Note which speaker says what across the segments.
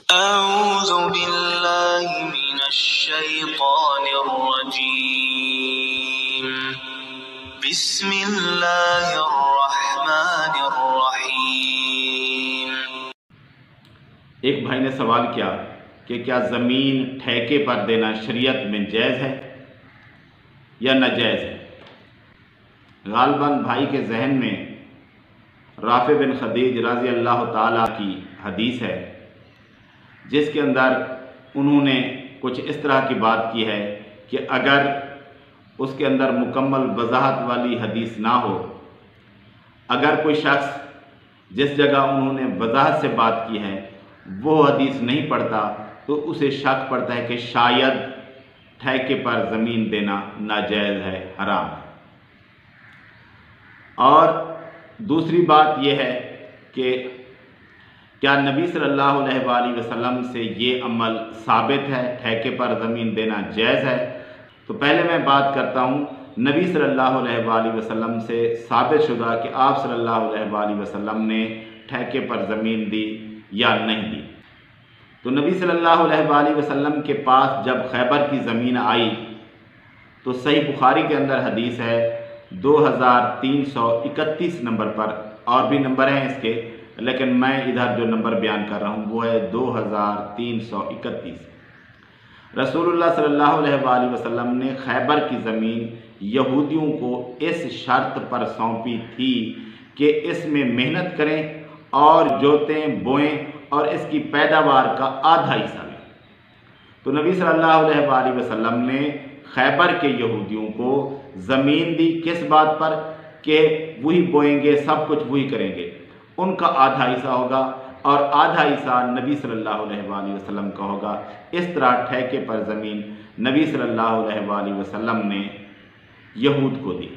Speaker 1: أعوذ بالله من الشيطان الرجيم بسم الله الرحمن الرحیم۔
Speaker 2: ایک بھائی نے سوال کیا کہ کیا زمین ٹھیکے پر دینا شریعت میں جائز ہے یا ناجائز ہے؟ غالباً بھائی کے ذہن میں رافع بن خدیج رضی اللہ تعالیٰ کی حدیث ہے، جس کے اندر انہوں نے کچھ اس طرح کی بات کی ہے کہ اگر اس کے اندر مکمل وضاحت والی حدیث نہ ہو، اگر کوئی شخص جس جگہ انہوں نے وضاحت سے بات کی ہے وہ حدیث نہیں پڑھتا تو اسے شک پڑتا ہے کہ شاید ٹھیکے پر زمین دینا ناجائز ہے، حرام ہے۔ اور دوسری بات یہ ہے کہ کیا نبی صلی اللہ علیہ وآلہ وسلم سے یہ عمل ثابت ہے، ٹھیکے پر زمین دینا جائز ہے؟ تو پہلے میں بات کرتا ہوں نبی صلی اللہ علیہ وآلہ وسلم سے ثابت شدہ کہ آپ صلی اللہ علیہ وآلہ وسلم نے ٹھیکے پر زمین دی یا نہیں دی۔ تو نبی صلی اللہ علیہ وآلہ وسلم کے پاس جب خیبر کی زمین آئی تو صحیح بخاری کے اندر حدیث ہے 2331 نمبر پر، اور بھی نمبر ہیں اس کے، لیکن میں ادھر جو نمبر بیان کر رہا ہوں وہ ہے 2331۔ رسول اللہ صلی اللہ علیہ وآلہ وسلم نے خیبر کی زمین یہودیوں کو اس شرط پر سونپی تھی کہ اس میں محنت کریں اور جوتیں بوئیں اور اس کی پیداوار کا آدھا حصہ لیں۔ تو نبی صلی اللہ علیہ وآلہ وسلم نے خیبر کے یہودیوں کو زمین دی، کس بات پر؟ کہ وہی بوئیں گے، سب کچھ وہی کریں گے، ان کا آدھا حصہ ہوگا اور آدھا حصہ نبی صلی اللہ علیہ وآلہ وسلم کا ہوگا۔ اس طرح ٹھیکے پر زمین نبی صلی اللہ علیہ وآلہ وسلم نے یہود کو دی۔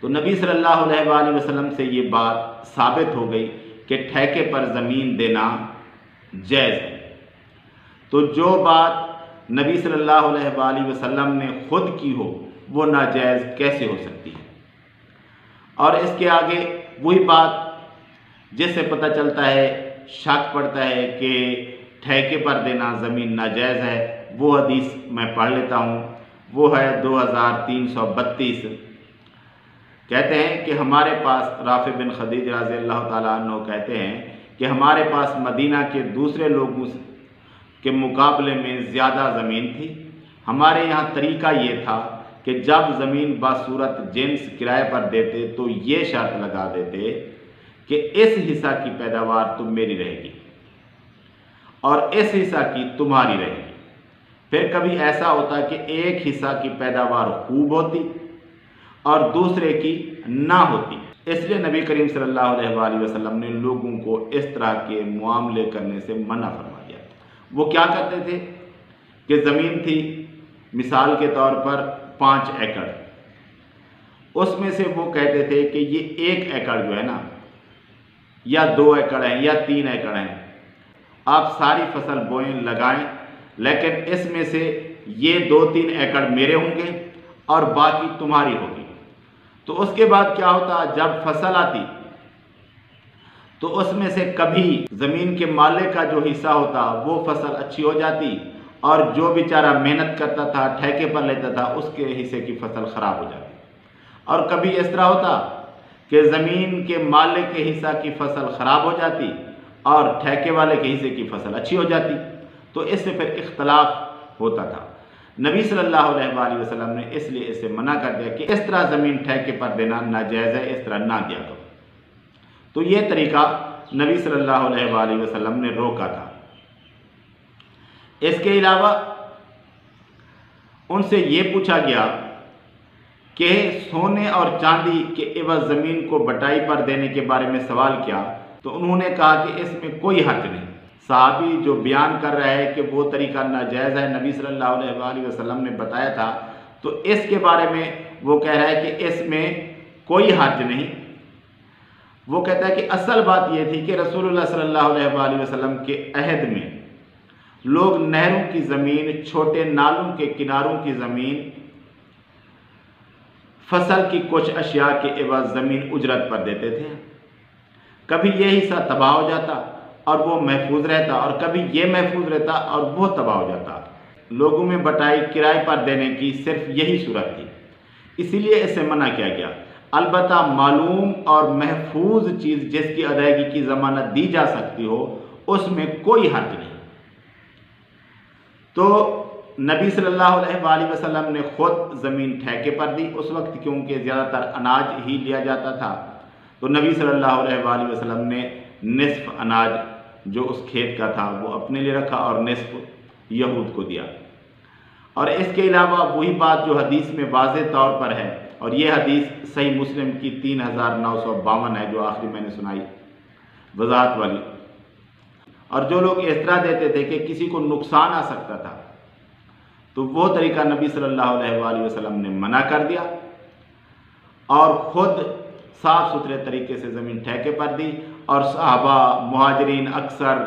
Speaker 2: تو نبی صلی اللہ علیہ وآلہ وسلم سے یہ بات ثابت ہو گئی کہ ٹھیکے پر زمین دینا جائز ہے۔ تو جو بات نبی صلی اللہ علیہ وآلہ وسلم نے خود کی ہو وہ ناجائز کیسے ہو سکتی ہے؟ اور اس کے آگے وہی بات جس سے پتہ چلتا ہے، شک پڑتا ہے کہ ٹھیکے پر دینا زمین ناجائز ہے، وہ حدیث میں پڑھ لیتا ہوں، وہ ہے 2332۔ کہتے ہیں کہ ہمارے پاس رافع بن خدیج رضی اللہ تعالیٰ عنہ کہتے ہیں کہ ہمارے پاس مدینہ کے دوسرے لوگوں کے مقابلے میں زیادہ زمین تھی۔ ہمارے یہاں طریقہ یہ تھا کہ جب زمین بصورت جنس کرائے پر دیتے تو یہ شرط لگا دیتے کہ اس حصہ کی پیداوار تم میری رہے گی اور اس حصہ کی تمہاری رہے گی۔ پھر کبھی ایسا ہوتا کہ ایک حصہ کی پیداوار خوب ہوتی اور دوسرے کی نہ ہوتی، اس لیے نبی کریم صلی اللہ علیہ وآلہ وسلم نے لوگوں کو اس طرح کے معاملے کرنے سے منع فرما دیا۔ وہ کیا کرتے تھے کہ زمین تھی مثال کے طور پر 5 ایکڑ، اس میں سے وہ کہتے تھے کہ یہ 1 ایکڑ جو ہے نا، یا 2 ایکڑ ہیں یا 3 ایکڑ ہیں، آپ ساری فصل بوئیں لگائیں، لیکن اس میں سے یہ 2-3 ایکڑ میرے ہوں گے اور باقی تمہاری ہوگی۔ تو اس کے بعد کیا ہوتا، جب فصل آتی تو اس میں سے کبھی زمین کے مالک کا جو حصہ ہوتا وہ فصل اچھی ہو جاتی اور جو بیچارہ محنت کرتا تھا ٹھیکے پر لیتا تھا اس کے حصے کی فصل خراب ہو جاتی، اور کبھی اس طرح ہوتا کہ زمین کے مالک کے حصہ کی فصل خراب ہو جاتی اور ٹھیکے والے کے حصے کی فصل اچھی ہو جاتی۔ تو اس سے پھر اختلاف ہوتا تھا۔ نبی صلی اللہ علیہ وآلہ وسلم نے اس لیے اسے منع کر دیا کہ اس طرح زمین ٹھیکے پر دینا ناجائز ہے، اس طرح نہ دیا کرو۔ تو یہ طریقہ نبی صلی اللہ علیہ وآلہ وسلم نے روکا تھا۔ اس کے علاوہ ان سے یہ پوچھا گیا کہ سونے اور چاندی کے عوض زمین کو بٹائی پر دینے کے بارے میں سوال کیا، تو انہوں نے کہا کہ اس میں کوئی حرج نہیں۔ صحابی جو بیان کر رہا ہے کہ وہ طریقہ ناجائز ہے، نبی صلی اللہ علیہ وآلہ وسلم نے بتایا تھا، تو اس کے بارے میں وہ کہہ رہا ہے کہ اس میں کوئی حرج نہیں۔ وہ کہتا ہے کہ اصل بات یہ تھی کہ رسول اللہ صلی اللہ علیہ وآلہ وسلم کے عہد میں لوگ نہروں کی زمین، چھوٹے نالوں کے کناروں کی زمین، فصل کی کچھ اشیاء کے عوض زمین اجرت پر دیتے تھے۔ کبھی یہ حصہ تباہ ہو جاتا اور وہ محفوظ رہتا، اور کبھی یہ محفوظ رہتا اور وہ تباہ ہو جاتا۔ لوگوں میں بٹائی کرائے پر دینے کی صرف یہی صورت تھی، اسی لیے اسے منع کیا گیا۔ البتہ معلوم اور محفوظ چیز جس کی ادائیگی کی ضمانت دی جا سکتی ہو اس میں کوئی حرج نہیں۔ تو نبی صلی اللہ علیہ وآلہ وسلم نے خود زمین ٹھیکے پر دی، اس وقت کیونکہ زیادہ تر اناج ہی لیا جاتا تھا، تو نبی صلی اللہ علیہ وآلہ وسلم نے نصف اناج جو اس کھیت کا تھا وہ اپنے لیے رکھا اور نصف یہود کو دیا۔ اور اس کے علاوہ وہی بات جو حدیث میں واضح طور پر ہے، اور یہ حدیث صحیح مسلم کی 3952 ہے جو آخری میں نے سنائی وضاحت والی۔ اور جو لوگ اس طرح دیتے تھے کہ کسی کو نقصان آ سکتا تھا، تو وہ طریقہ نبی صلی اللہ علیہ وآلہ وسلم نے منع کر دیا اور خود صاف ستھرے طریقے سے زمین ٹھیکے پر دی، اور صحابہ مہاجرین اکثر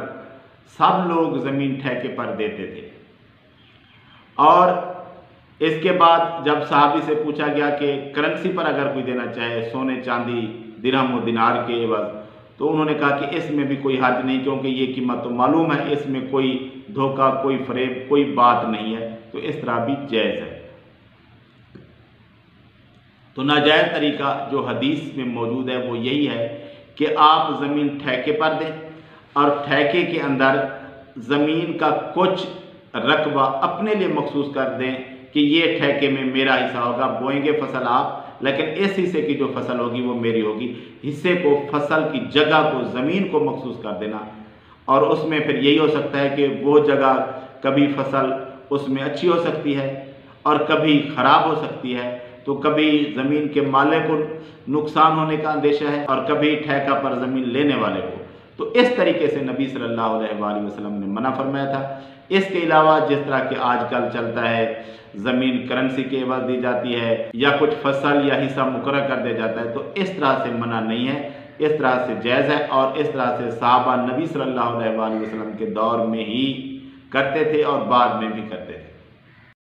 Speaker 2: سب لوگ زمین ٹھیکے پر دیتے تھے۔ اور اس کے بعد جب صحابی سے پوچھا گیا کہ کرنسی پر اگر کوئی دینا چاہے، سونے چاندی درہم و دینار کے عوض، تو انہوں نے کہا کہ اس میں بھی کوئی حرج نہیں، کیونکہ یہ قیمت تو معلوم ہے، اس میں کوئی دھوکہ، کوئی فریب، کوئی بات نہیں ہے، تو اس طرح بھی جائز ہے۔ تو ناجائز طریقہ جو حدیث میں موجود ہے وہ یہی ہے کہ آپ زمین ٹھیکے پر دیں اور ٹھیکے کے اندر زمین کا کچھ رقبہ اپنے لیے مخصوص کر دیں کہ یہ ٹھیکے میں میرا حصہ ہوگا، بوئیں گے فصل آپ، لیکن اس حصے کی جو فصل ہوگی وہ میری ہوگی۔ حصے کو، فصل کی جگہ کو، زمین کو مخصوص کر دینا، اور اس میں پھر یہی ہو سکتا ہے کہ وہ جگہ کبھی فصل اس میں اچھی ہو سکتی ہے اور کبھی خراب ہو سکتی ہے، تو کبھی زمین کے مالک کو نقصان ہونے کا اندیشہ ہے اور کبھی ٹھیکہ پر زمین لینے والے کو۔ تو اس طریقے سے نبی صلی اللہ علیہ وآلہ وسلم نے منع فرمایا تھا۔ اس کے علاوہ جس طرح کہ آج کل چلتا ہے، زمین کرنسی کے عوض دی جاتی ہے یا کچھ فصل یا حصہ مقرر کر دیا جاتا ہے، تو اس طرح سے منع نہیں ہے، اس طرح سے جائز ہے، اور اس طرح سے صحابہ نبی صلی اللہ علیہ وآلہ وسلم کے دور میں ہی کرتے تھے اور بعد میں بھی کرتے تھے۔